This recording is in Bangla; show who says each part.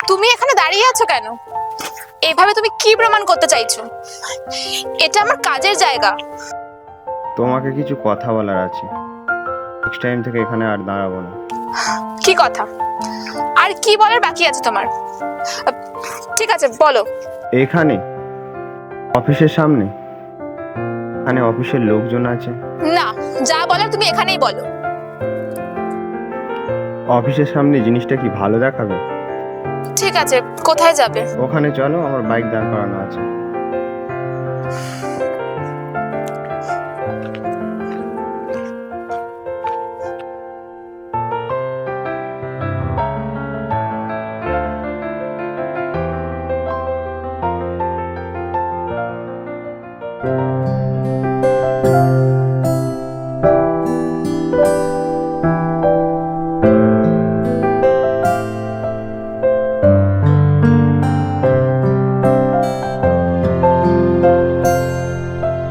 Speaker 1: তুমি এখানে দাঁড়িয়ে আছো কেন? এইভাবে তুমি কি প্রমাণ করতে চাইছো? এটা আমার কাজের জায়গা।
Speaker 2: তোমাকে কিছু কথা বলার আছে। নেক্সট টাইম থেকে এখানে আর দাঁড়াবো না।
Speaker 1: কি কথা? আর কি বলার বাকি আছে তোমার? ঠিক আছে, বলো।
Speaker 2: এখানে অফিসের সামনে, এখানে অফিসের লোকজন আছে।
Speaker 1: না, যা বলার তুমি এখানেই বলো।
Speaker 2: অফিসের সামনে জিনিসটা কি ভালো দেখাবে?
Speaker 1: ঠিক আছে, কোথায় যাবে?
Speaker 2: ওখানে চলো, আমার বাইক দাঁড় করানো আছে।